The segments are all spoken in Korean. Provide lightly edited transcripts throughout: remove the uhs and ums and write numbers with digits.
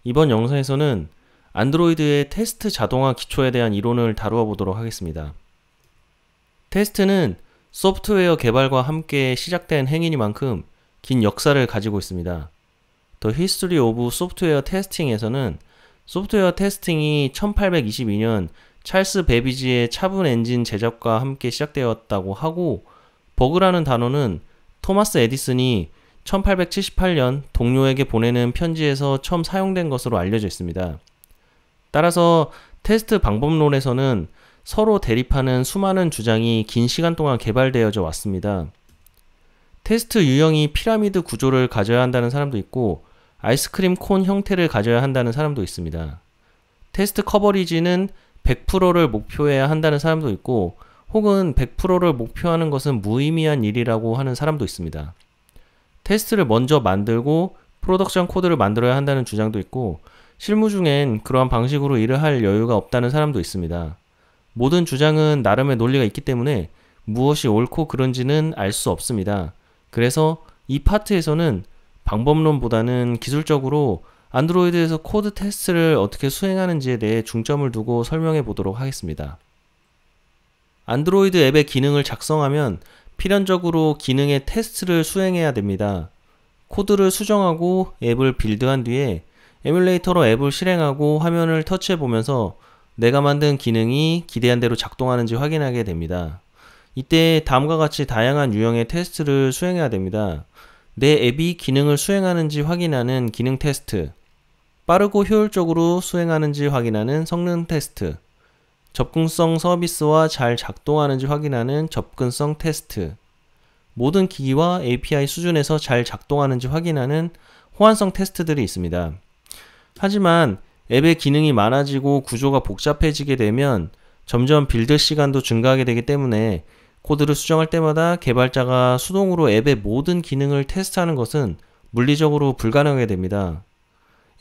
이번 영상에서는 안드로이드의 테스트 자동화 기초에 대한 이론을 다루어 보도록 하겠습니다. 테스트는 소프트웨어 개발과 함께 시작된 행위니만큼 긴 역사를 가지고 있습니다. The History of Software Testing에서는 소프트웨어 테스팅이 1822년 찰스 베비지의 차분 엔진 제작과 함께 시작되었다고 하고, 버그라는 단어는 토마스 에디슨이 1878년 동료에게 보내는 편지에서 처음 사용된 것으로 알려져 있습니다. 따라서 테스트 방법론에서는 서로 대립하는 수많은 주장이 긴 시간 동안 개발되어져 왔습니다. 테스트 유형이 피라미드 구조를 가져야 한다는 사람도 있고, 아이스크림 콘 형태를 가져야 한다는 사람도 있습니다. 테스트 커버리지는 100%를 목표해야 한다는 사람도 있고, 혹은 100%를 목표하는 것은 무의미한 일이라고 하는 사람도 있습니다. 테스트를 먼저 만들고 프로덕션 코드를 만들어야 한다는 주장도 있고, 실무 중엔 그러한 방식으로 일을 할 여유가 없다는 사람도 있습니다. 모든 주장은 나름의 논리가 있기 때문에 무엇이 옳고 그른지는 알 수 없습니다. 그래서 이 파트에서는 방법론보다는 기술적으로 안드로이드에서 코드 테스트를 어떻게 수행하는지에 대해 중점을 두고 설명해 보도록 하겠습니다. 안드로이드 앱의 기능을 작성하면 필연적으로 기능의 테스트를 수행해야 됩니다. 코드를 수정하고 앱을 빌드한 뒤에 에뮬레이터로 앱을 실행하고 화면을 터치해 보면서 내가 만든 기능이 기대한 대로 작동하는지 확인하게 됩니다. 이때 다음과 같이 다양한 유형의 테스트를 수행해야 됩니다. 내 앱이 기능을 수행하는지 확인하는 기능 테스트, 빠르고 효율적으로 수행하는지 확인하는 성능 테스트, 접근성 서비스와 잘 작동하는지 확인하는 접근성 테스트, 모든 기기와 API 수준에서 잘 작동하는지 확인하는 호환성 테스트들이 있습니다. 하지만 앱의 기능이 많아지고 구조가 복잡해지게 되면 점점 빌드 시간도 증가하게 되기 때문에 코드를 수정할 때마다 개발자가 수동으로 앱의 모든 기능을 테스트하는 것은 물리적으로 불가능하게 됩니다.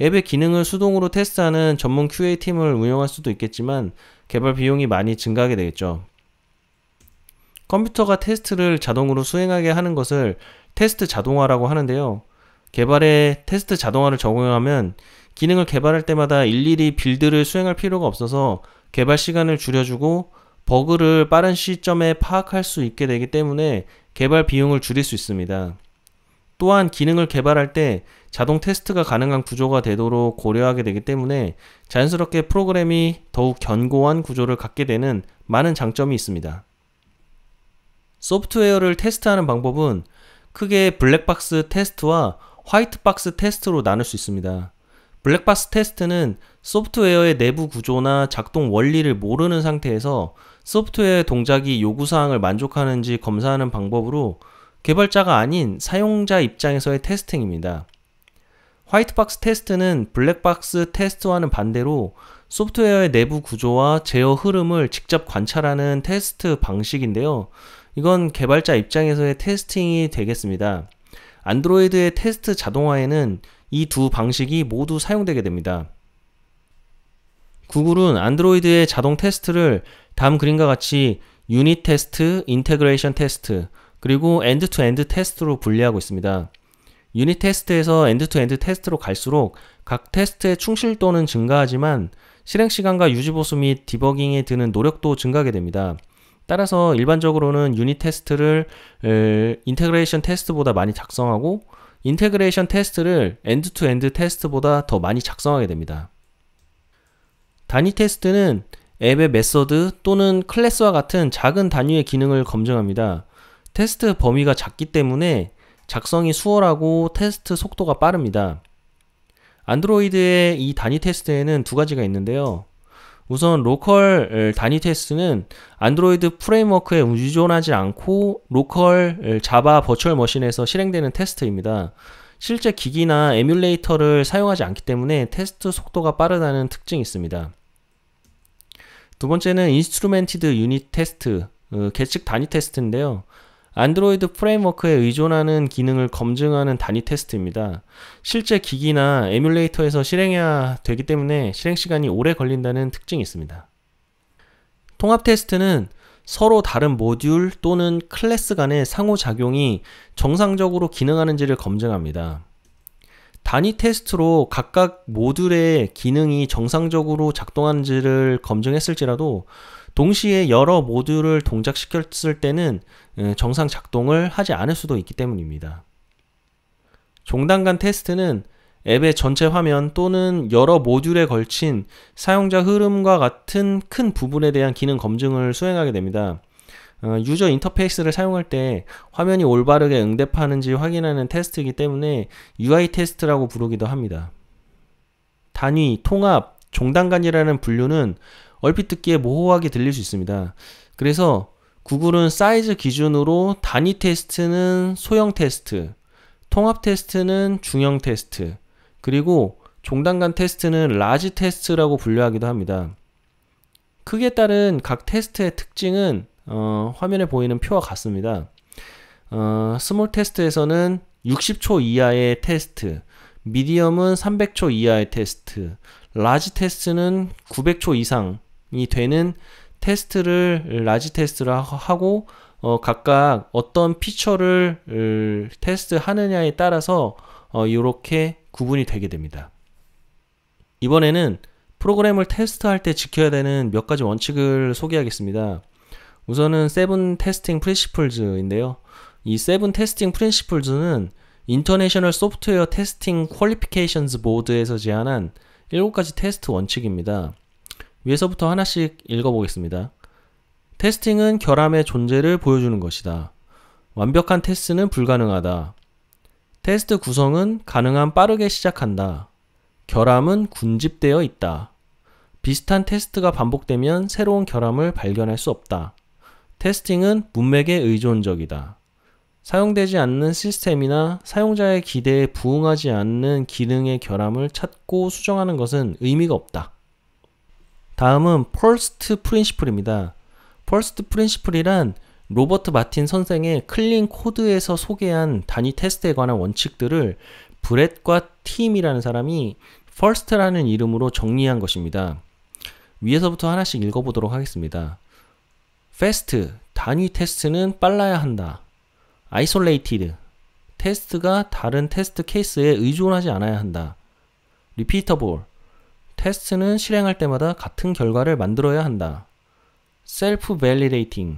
앱의 기능을 수동으로 테스트하는 전문 QA팀을 운영할 수도 있겠지만 개발 비용이 많이 증가하게 되겠죠. 컴퓨터가 테스트를 자동으로 수행하게 하는 것을 테스트 자동화라고 하는데요. 개발에 테스트 자동화를 적용하면 기능을 개발할 때마다 일일이 빌드를 수행할 필요가 없어서 개발 시간을 줄여주고 버그를 빠른 시점에 파악할 수 있게 되기 때문에 개발 비용을 줄일 수 있습니다. 또한 기능을 개발할 때 자동 테스트가 가능한 구조가 되도록 고려하게 되기 때문에 자연스럽게 프로그램이 더욱 견고한 구조를 갖게 되는 많은 장점이 있습니다. 소프트웨어를 테스트하는 방법은 크게 블랙박스 테스트와 화이트박스 테스트로 나눌 수 있습니다. 블랙박스 테스트는 소프트웨어의 내부 구조나 작동 원리를 모르는 상태에서 소프트웨어의 동작이 요구사항을 만족하는지 검사하는 방법으로 개발자가 아닌 사용자 입장에서의 테스팅입니다. 화이트박스 테스트는 블랙박스 테스트와는 반대로 소프트웨어의 내부 구조와 제어 흐름을 직접 관찰하는 테스트 방식인데요. 이건 개발자 입장에서의 테스팅이 되겠습니다. 안드로이드의 테스트 자동화에는 이 두 방식이 모두 사용되게 됩니다. 구글은 안드로이드의 자동 테스트를 다음 그림과 같이 유닛 테스트, 인테그레이션 테스트, 그리고 엔드-투-엔드 테스트로 분리하고 있습니다. 유닛 테스트에서 엔드-투-엔드 테스트로 갈수록 각 테스트의 충실도는 증가하지만 실행시간과 유지보수 및 디버깅에 드는 노력도 증가하게 됩니다. 따라서 일반적으로는 유닛 테스트를 인테그레이션 테스트보다 많이 작성하고 인테그레이션 테스트를 엔드-투-엔드 테스트보다 더 많이 작성하게 됩니다. 단위 테스트는 앱의 메서드 또는 클래스와 같은 작은 단위의 기능을 검증합니다. 테스트 범위가 작기 때문에 작성이 수월하고 테스트 속도가 빠릅니다. 안드로이드의 이 단위 테스트에는 두 가지가 있는데요. 우선 로컬 단위 테스트는 안드로이드 프레임워크에 의존하지 않고 로컬 자바 버추얼 머신에서 실행되는 테스트입니다. 실제 기기나 에뮬레이터를 사용하지 않기 때문에 테스트 속도가 빠르다는 특징이 있습니다. 두 번째는 인스트루멘티드 유닛 테스트, 계측 단위 테스트인데요. 안드로이드 프레임워크에 의존하는 기능을 검증하는 단위 테스트입니다. 실제 기기나 에뮬레이터에서 실행해야 되기 때문에 실행 시간이 오래 걸린다는 특징이 있습니다. 통합 테스트는 서로 다른 모듈 또는 클래스 간의 상호작용이 정상적으로 기능하는지를 검증합니다. 단위 테스트로 각각 모듈의 기능이 정상적으로 작동하는지를 검증했을지라도 동시에 여러 모듈을 동작시켰을 때는 정상 작동을 하지 않을 수도 있기 때문입니다. 종단간 테스트는 앱의 전체 화면 또는 여러 모듈에 걸친 사용자 흐름과 같은 큰 부분에 대한 기능 검증을 수행하게 됩니다. 유저 인터페이스를 사용할 때 화면이 올바르게 응답하는지 확인하는 테스트이기 때문에 UI 테스트라고 부르기도 합니다. 단위, 통합, 종단간이라는 분류는 얼핏 듣기에 모호하게 들릴 수 있습니다. 그래서 구글은 사이즈 기준으로 단위 테스트는 소형 테스트, 통합 테스트는 중형 테스트, 그리고 종단간 테스트는 라지 테스트라고 분류하기도 합니다. 크기에 따른 각 테스트의 특징은 화면에 보이는 표와 같습니다. 스몰 테스트에서는 60초 이하의 테스트, 미디엄은 300초 이하의 테스트, 라지 테스트는 900초 이상이 되는 테스트를 라지 테스트를 하고 각각 어떤 피처를 테스트하느냐에 따라서 이렇게 구분이 되게 됩니다. 이번에는 프로그램을 테스트할 때 지켜야 되는 몇 가지 원칙을 소개하겠습니다. 우선은 세븐 테스팅 프린시플즈인데요. 이 세븐 테스팅 프린시플즈는 인터내셔널 소프트웨어 테스팅 퀄리피케이션즈 보드에서 제안한 7가지 테스트 원칙입니다. 위에서부터 하나씩 읽어보겠습니다. 테스팅은 결함의 존재를 보여주는 것이다. 완벽한 테스트는 불가능하다. 테스트 구성은 가능한 빠르게 시작한다. 결함은 군집되어 있다. 비슷한 테스트가 반복되면 새로운 결함을 발견할 수 없다. 테스팅은 문맥에 의존적이다. 사용되지 않는 시스템이나 사용자의 기대에 부응하지 않는 기능의 결함을 찾고 수정하는 것은 의미가 없다. 다음은 퍼스트 프린시플입니다. 퍼스트 프린시플이란 로버트 마틴 선생의 클린 코드에서 소개한 단위 테스트에 관한 원칙들을 브렛과 팀이라는 사람이 first라는 이름으로 정리한 것입니다. 위에서부터 하나씩 읽어보도록 하겠습니다. fast, 단위 테스트는 빨라야 한다. isolated, 테스트가 다른 테스트 케이스에 의존하지 않아야 한다. repeatable, 테스트는 실행할 때마다 같은 결과를 만들어야 한다. self-validating,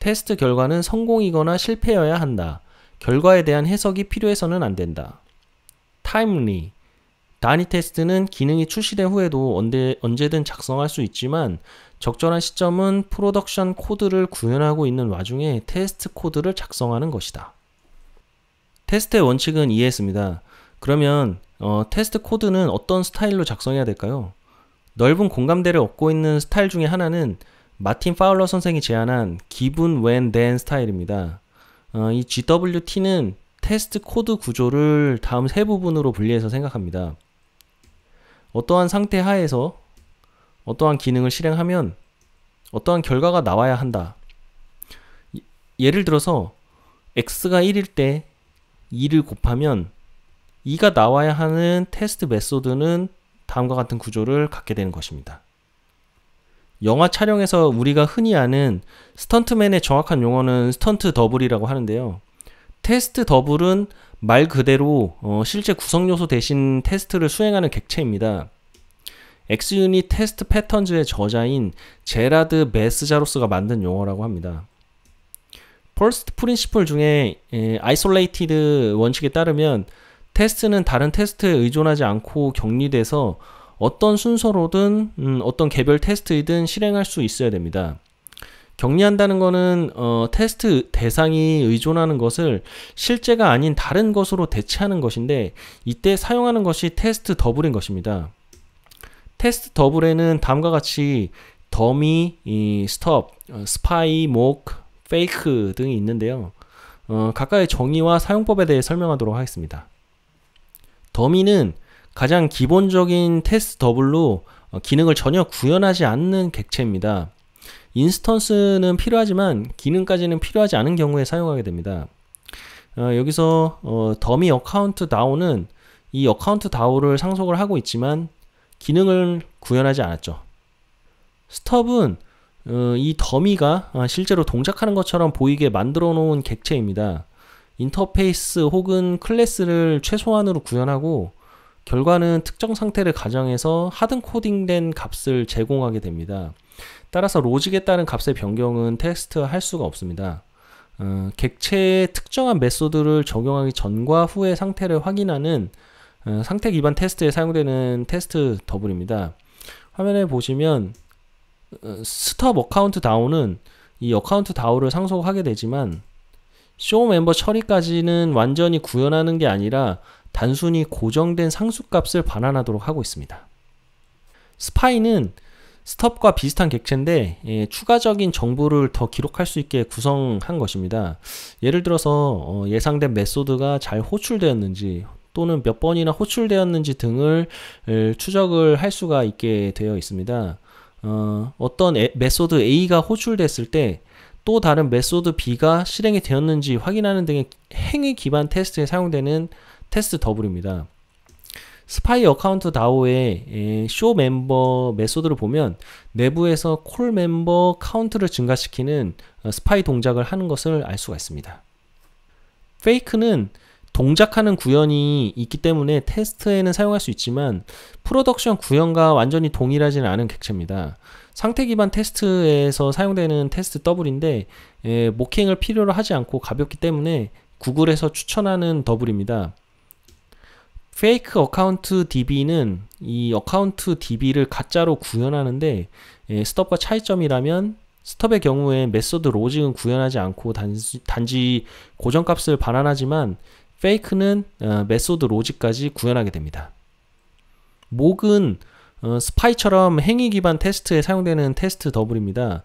테스트 결과는 성공이거나 실패여야 한다. 결과에 대한 해석이 필요해서는 안 된다. timely, 단위 테스트는 기능이 출시된 후에도 언제든 작성할 수 있지만 적절한 시점은 프로덕션 코드를 구현하고 있는 와중에 테스트 코드를 작성하는 것이다. 테스트의 원칙은 이해했습니다. 그러면 테스트 코드는 어떤 스타일로 작성해야 될까요? 넓은 공감대를 얻고 있는 스타일 중에 하나는 마틴 파울러 선생이 제안한 given, when, then 스타일입니다. 이 GWT는 테스트 코드 구조를 다음 세 부분으로 분리해서 생각합니다. 어떠한 상태 하에서 어떠한 기능을 실행하면 어떠한 결과가 나와야 한다. 예를 들어서 x가 1일 때 2를 곱하면 2가 나와야 하는 테스트 메소드는 다음과 같은 구조를 갖게 되는 것입니다. 영화 촬영에서 우리가 흔히 아는 스턴트맨의 정확한 용어는 스턴트 더블이라고 하는데요. 테스트 더블은 말 그대로 실제 구성 요소 대신 테스트를 수행하는 객체입니다. 엑스유닛 테스트 패턴즈의 저자인 제라드 메스자로스가 만든 용어라고 합니다. 퍼스트 프린시플 중에 아이솔레이티드 원칙에 따르면 테스트는 다른 테스트에 의존하지 않고 격리돼서 어떤 순서로든 어떤 개별 테스트이든 실행할 수 있어야 됩니다. 격리한다는 것은 테스트 대상이 의존하는 것을 실제가 아닌 다른 것으로 대체하는 것인데 이때 사용하는 것이 테스트 더블인 것입니다. 테스트 더블에는 다음과 같이 더미, 스톱, 스파이, 모크, 페이크 등이 있는데요. 각각의 정의와 사용법에 대해 설명하도록 하겠습니다. 더미는 가장 기본적인 테스트 더블로 기능을 전혀 구현하지 않는 객체입니다. 인스턴스는 필요하지만 기능까지는 필요하지 않은 경우에 사용하게 됩니다. 여기서 더미 어카운트 다오는 이 어카운트 다오를 상속을 하고 있지만 기능을 구현하지 않았죠. 스톱은 이 더미가 실제로 동작하는 것처럼 보이게 만들어 놓은 객체입니다. 인터페이스 혹은 클래스를 최소한으로 구현하고 결과는 특정 상태를 가정해서 하드 코딩된 값을 제공하게 됩니다. 따라서 로직에 따른 값의 변경은 테스트할 수가 없습니다. 객체의 특정한 메소드를 적용하기 전과 후의 상태를 확인하는 상태 기반 테스트에 사용되는 테스트 더블입니다. 화면에 보시면 스톱 어카운트 다운은 이 어카운트 다운을 상속하게 되지만 show 멤버 처리까지는 완전히 구현하는 게 아니라 단순히 고정된 상수값을 반환하도록 하고 있습니다. 스파이는 스톱과 비슷한 객체인데 추가적인 정보를 더 기록할 수 있게 구성한 것입니다. 예를 들어서 예상된 메소드가 잘 호출되었는지 또는 몇 번이나 호출되었는지 등을 추적을 할 수가 있게 되어 있습니다. 어떤 메소드 A가 호출됐을 때 또 다른 메소드 B가 실행이 되었는지 확인하는 등의 행위 기반 테스트에 사용되는 테스트 더블입니다. 스파이 어카운트 다오의 쇼 멤버 메소드를 보면 내부에서 콜 멤버 카운트를 증가시키는 스파이 동작을 하는 것을 알 수가 있습니다. 페이크는 동작하는 구현이 있기 때문에 테스트에는 사용할 수 있지만 프로덕션 구현과 완전히 동일하지는 않은 객체입니다. 상태 기반 테스트에서 사용되는 테스트 더블인데 모킹을 필요로 하지 않고 가볍기 때문에 구글에서 추천하는 더블입니다. 페이크 어카운트 DB는 이 어카운트 DB를 가짜로 구현하는데 스톱과 차이점이라면 스톱의 경우에 메소드 로직은 구현하지 않고 단지 고정값을 반환하지만 페이크는 메소드 로직까지 구현하게 됩니다. 목은 스파이처럼 행위 기반 테스트에 사용되는 테스트 더블입니다.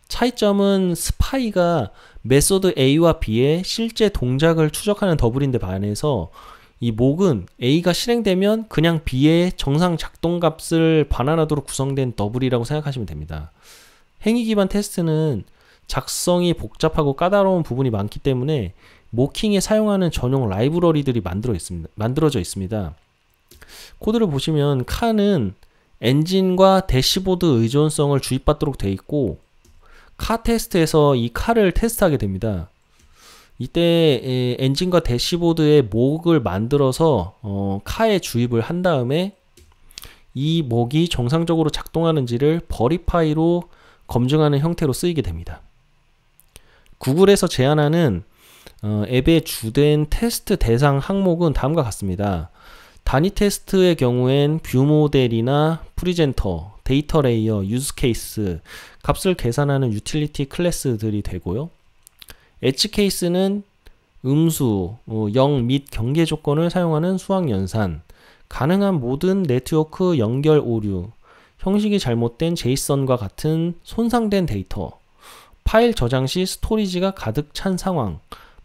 차이점은 스파이가 메소드 A와 B의 실제 동작을 추적하는 더블인데 반해서 이 목은 A가 실행되면 그냥 B의 정상 작동값을 반환하도록 구성된 더블이라고 생각하시면 됩니다. 행위 기반 테스트는 작성이 복잡하고 까다로운 부분이 많기 때문에 모킹에 사용하는 전용 라이브러리들이 만들어져 있습니다. 코드를 보시면 칸은 엔진과 대시보드 의존성을 주입받도록 되어 있고 카 테스트에서 이 카를 테스트하게 됩니다. 이때 엔진과 대시보드의 목을 만들어서 카에 주입을 한 다음에 이 목이 정상적으로 작동하는지를 버리파이로 검증하는 형태로 쓰이게 됩니다. 구글에서 제안하는 앱의 주된 테스트 대상 항목은 다음과 같습니다. 단위 테스트의 경우엔 뷰 모델이나 프리젠터, 데이터 레이어, 유즈 케이스, 값을 계산하는 유틸리티 클래스들이 되고요. 엣지 케이스는 음수, 0 및 경계 조건을 사용하는 수학 연산, 가능한 모든 네트워크 연결 오류, 형식이 잘못된 제이선과 같은 손상된 데이터, 파일 저장 시 스토리지가 가득 찬 상황,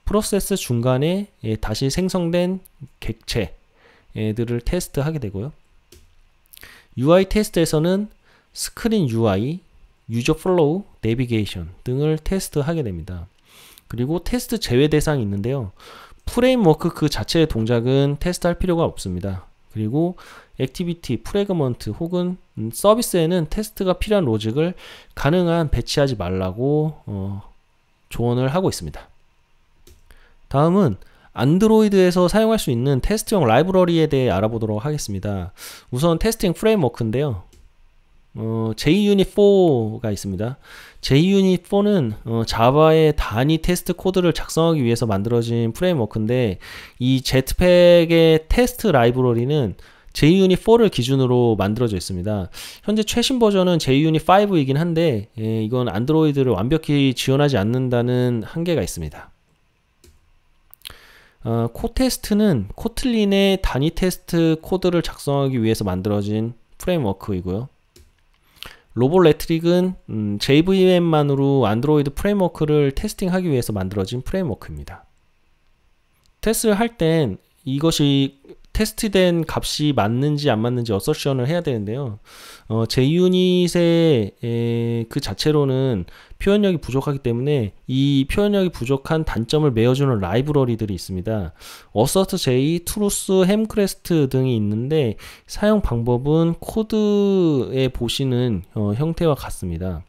프로세스 중간에 다시 생성된 객체들을 테스트하게 되고요. UI 테스트에서는 스크린 UI, 유저 플로우, 내비게이션 등을 테스트하게 됩니다. 그리고 테스트 제외 대상이 있는데요. 프레임워크 그 자체의 동작은 테스트할 필요가 없습니다. 그리고 액티비티, 프래그먼트 혹은 서비스에는 테스트가 필요한 로직을 가능한 배치하지 말라고 조언을 하고 있습니다. 다음은 안드로이드에서 사용할 수 있는 테스트용 라이브러리에 대해 알아보도록 하겠습니다. 우선 테스팅 프레임워크인데요. JUnit4가 있습니다. JUnit4는 자바의 단위 테스트 코드를 작성하기 위해서 만들어진 프레임워크인데 이 제트팩의 테스트 라이브러리는 JUnit4를 기준으로 만들어져 있습니다. 현재 최신 버전은 JUnit5이긴 한데 이건 안드로이드를 완벽히 지원하지 않는다는 한계가 있습니다. 코테스트는 코틀린의 단위 테스트 코드를 작성하기 위해서 만들어진 프레임워크이고요. 로볼레트릭은 JVM만으로 안드로이드 프레임워크를 테스팅하기 위해서 만들어진 프레임워크입니다. 테스트를 할 땐 이것이 테스트된 값이 맞는지 안 맞는지 어서션을 해야 되는데요. JUnit의 그 자체로는 표현력이 부족하기 때문에 이 표현력이 부족한 단점을 메워주는 라이브러리들이 있습니다. assert.j, truth, hamcrest 등이 있는데 사용 방법은 코드에 보시는 형태와 같습니다.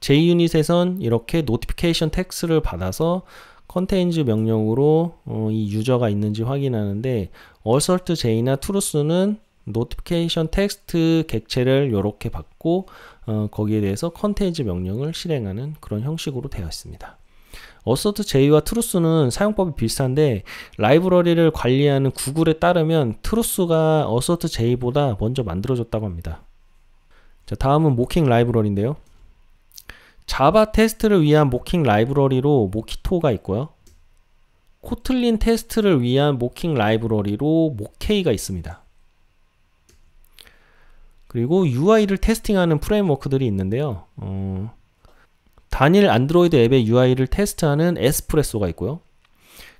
JUnit에선 이렇게 노티피케이션 텍스트를 받아서 contains 명령으로 이 유저가 있는지 확인하는데 assert j나 truth는 notification 텍스트 객체를 이렇게 받고 거기에 대해서 contains 명령을 실행하는 그런 형식으로 되어 있습니다. assert j와 truth는 사용법이 비슷한데 라이브러리를 관리하는 구글에 따르면 truth가 assert j보다 먼저 만들어졌다고 합니다. 자, 다음은 모킹 라이브러리인데요. 자바 테스트를 위한 모킹 라이브러리로 모키토가 있고요. 코틀린 테스트를 위한 모킹 라이브러리로 모케이가 있습니다. 그리고 UI를 테스팅하는 프레임워크들이 있는데요. 단일 안드로이드 앱의 UI를 테스트하는 에스프레소가 있고요.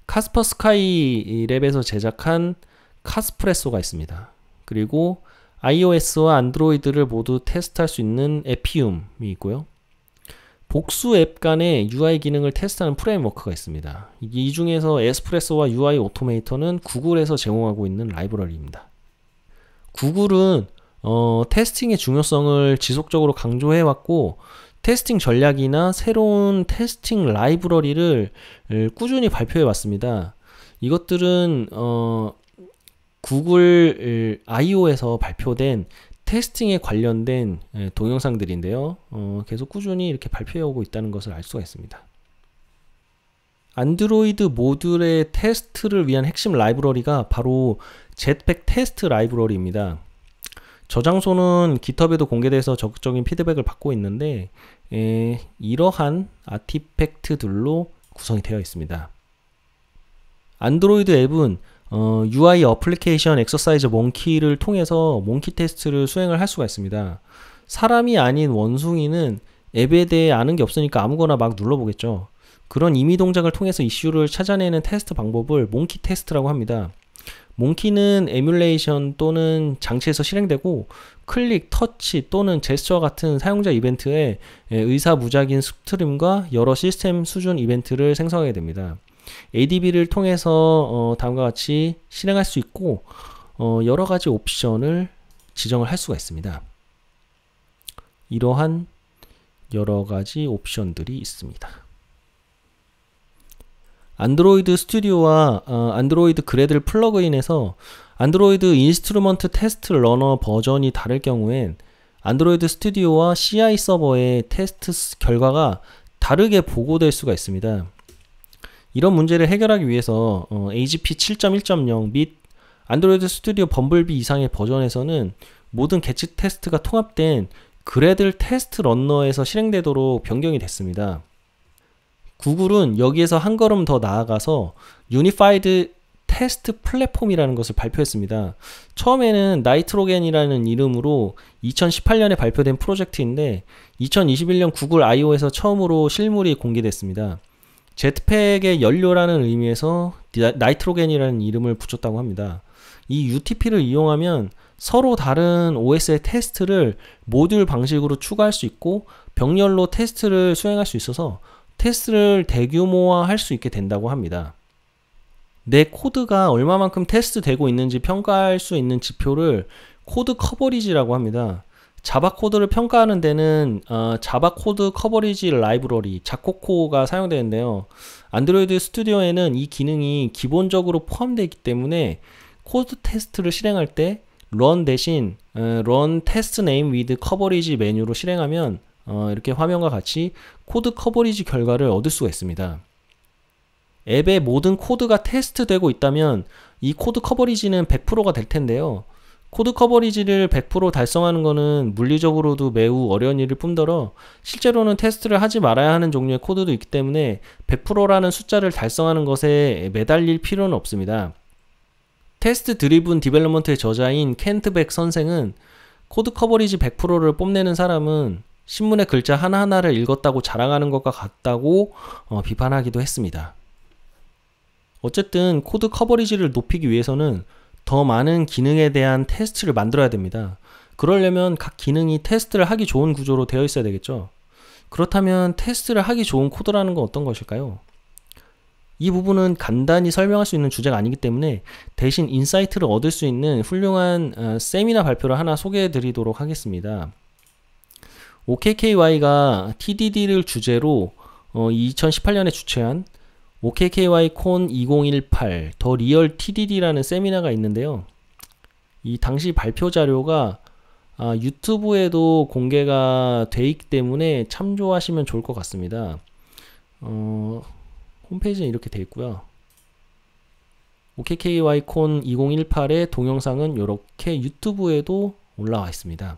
카스퍼스카이 랩에서 제작한 카스프레소가 있습니다. 그리고 iOS와 안드로이드를 모두 테스트할 수 있는 에피움이 있고요. 복수 앱 간의 UI 기능을 테스트하는 프레임워크가 있습니다. 이 중에서 에스프레소와 UI 오토메이터는 구글에서 제공하고 있는 라이브러리입니다. 구글은 테스팅의 중요성을 지속적으로 강조해왔고 테스팅 전략이나 새로운 테스팅 라이브러리를 꾸준히 발표해왔습니다. 이것들은 구글 I/O에서 발표된 테스팅에 관련된 동영상들인데요. 계속 꾸준히 이렇게 발표해오고 있다는 것을 알 수가 있습니다. 안드로이드 모듈의 테스트를 위한 핵심 라이브러리가 바로 jetpack 테스트 라이브러리입니다. 저장소는 GitHub에도 공개돼서 적극적인 피드백을 받고 있는데 이러한 아티팩트들로 구성이 되어 있습니다. 안드로이드 앱은 UI 어플리케이션 엑서사이즈 몽키를 통해서 몽키 테스트를 수행을 할 수가 있습니다. 사람이 아닌 원숭이는 앱에 대해 아는 게 없으니까 아무거나 막 눌러보겠죠. 그런 임의 동작을 통해서 이슈를 찾아내는 테스트 방법을 몽키 테스트라고 합니다. 몽키는 에뮬레이션 또는 장치에서 실행되고 클릭, 터치 또는 제스처 같은 사용자 이벤트에 의사무작인 스트림과 여러 시스템 수준 이벤트를 생성하게 됩니다. ADB를 통해서 다음과 같이 실행할 수 있고 여러가지 옵션을 지정을 할 수가 있습니다. 이러한 여러가지 옵션들이 있습니다. 안드로이드 스튜디오와 안드로이드 그래들 플러그인에서 안드로이드 인스트루먼트 테스트 러너 버전이 다를 경우엔 안드로이드 스튜디오와 CI 서버의 테스트 결과가 다르게 보고될 수가 있습니다. 이런 문제를 해결하기 위해서 AGP 7.1.0 및 안드로이드 스튜디오 범블비 이상의 버전에서는 모든 개체 테스트가 통합된 그래들 테스트 런너에서 실행되도록 변경이 됐습니다. 구글은 여기에서 한 걸음 더 나아가서 유니파이드 테스트 플랫폼이라는 것을 발표했습니다. 처음에는 나이트로겐이라는 이름으로 2018년에 발표된 프로젝트인데 2021년 구글 I/O에서 처음으로 실물이 공개됐습니다. 제트팩의 연료라는 의미에서 나이트로겐이라는 이름을 붙였다고 합니다. 이 UTP를 이용하면 서로 다른 OS의 테스트를 모듈 방식으로 추가할 수 있고 병렬로 테스트를 수행할 수 있어서 테스트를 대규모화할 수 있게 된다고 합니다. 내 코드가 얼마만큼 테스트되고 있는지 평가할 수 있는 지표를 코드 커버리지라고 합니다. 자바 코드를 평가하는 데는 자바 코드 커버리지 라이브러리 자코코가 사용되는데요. 안드로이드 스튜디오에는 이 기능이 기본적으로 포함되어 있기 때문에 코드 테스트를 실행할 때 run 대신 run test name with coverage 메뉴로 실행하면 이렇게 화면과 같이 코드 커버리지 결과를 얻을 수가 있습니다. 앱의 모든 코드가 테스트되고 있다면 이 코드 커버리지는 100%가 될 텐데요. 코드 커버리지를 100% 달성하는 것은 물리적으로도 매우 어려운 일일 뿐더러 실제로는 테스트를 하지 말아야 하는 종류의 코드도 있기 때문에 100%라는 숫자를 달성하는 것에 매달릴 필요는 없습니다. 테스트 드리븐 디벨롭먼트의 저자인 켄트 백 선생은 코드 커버리지 100%를 뽐내는 사람은 신문의 글자 하나하나를 읽었다고 자랑하는 것과 같다고 비판하기도 했습니다. 어쨌든 코드 커버리지를 높이기 위해서는 더 많은 기능에 대한 테스트를 만들어야 됩니다. 그러려면 각 기능이 테스트를 하기 좋은 구조로 되어 있어야 되겠죠. 그렇다면 테스트를 하기 좋은 코드라는 건 어떤 것일까요? 이 부분은 간단히 설명할 수 있는 주제가 아니기 때문에 대신 인사이트를 얻을 수 있는 훌륭한 세미나 발표를 하나 소개해 드리도록 하겠습니다. OKKY가 TDD를 주제로 2018년에 주최한 OKKY 콘 2018 더 리얼 TDD라는 세미나가 있는데요. 이 당시 발표 자료가 유튜브에도 공개가 돼 있기 때문에 참조하시면 좋을 것 같습니다. 홈페이지는 이렇게 돼 있고요. OKKY 콘 2018의 동영상은 이렇게 유튜브에도 올라와 있습니다.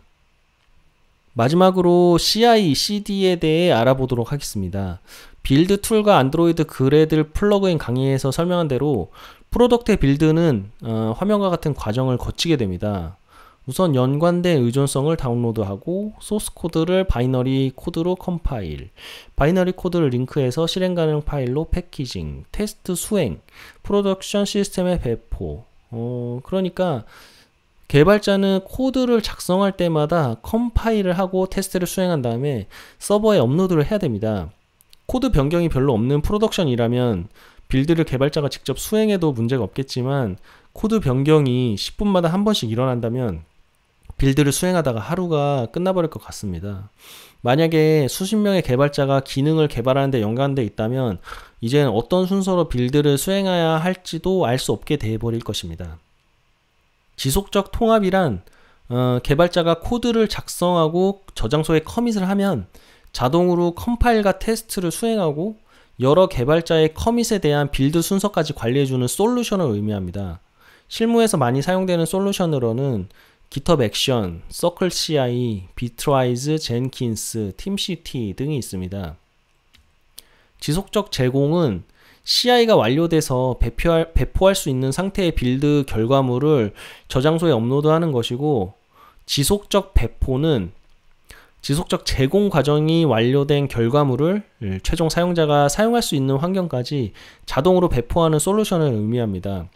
마지막으로 CI, CD에 대해 알아보도록 하겠습니다. 빌드 툴과 안드로이드 그래들 플러그인 강의에서 설명한 대로 프로덕트의 빌드는 화면과 같은 과정을 거치게 됩니다. 우선 연관된 의존성을 다운로드하고 소스 코드를 바이너리 코드로 컴파일, 바이너리 코드를 링크해서 실행 가능 파일로 패키징, 테스트 수행, 프로덕션 시스템의 배포. 그러니까 개발자는 코드를 작성할 때마다 컴파일을 하고 테스트를 수행한 다음에 서버에 업로드를 해야 됩니다. 코드 변경이 별로 없는 프로덕션이라면 빌드를 개발자가 직접 수행해도 문제가 없겠지만 코드 변경이 10분마다 한 번씩 일어난다면 빌드를 수행하다가 하루가 끝나버릴 것 같습니다. 만약에 수십 명의 개발자가 기능을 개발하는 데 연관되어 있다면 이제는 어떤 순서로 빌드를 수행해야 할지도 알 수 없게 되어버릴 것입니다. 지속적 통합이란 개발자가 코드를 작성하고 저장소에 커밋을 하면 자동으로 컴파일과 테스트를 수행하고 여러 개발자의 커밋에 대한 빌드 순서까지 관리해주는 솔루션을 의미합니다. 실무에서 많이 사용되는 솔루션으로는 GitHub 액션, Circle CI, Bitwise, Jenkins, TeamCity 등이 있습니다. 지속적 제공은 CI가 완료돼서 배포할 수 있는 상태의 빌드 결과물을 저장소에 업로드하는 것이고, 지속적 배포는 지속적 제공 과정이 완료된 결과물을 최종 사용자가 사용할 수 있는 환경까지 자동으로 배포하는 솔루션을 의미합니다.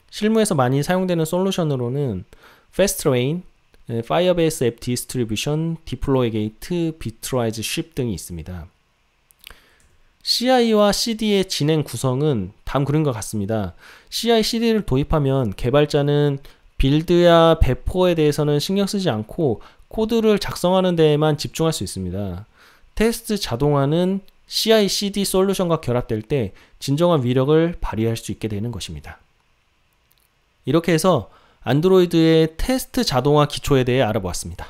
실무에서 많이 사용되는 솔루션으로는 FastRain, Firebase App Distribution, Deploygate, Bitwise Ship 등이 있습니다. CI와 CD의 진행 구성은 다음 그림과 같습니다. CI, CD를 도입하면 개발자는 빌드야 배포에 대해서는 신경 쓰지 않고 코드를 작성하는 데에만 집중할 수 있습니다. 테스트 자동화는 CI, CD 솔루션과 결합될 때 진정한 위력을 발휘할 수 있게 되는 것입니다. 이렇게 해서 안드로이드의 테스트 자동화 기초에 대해 알아보았습니다.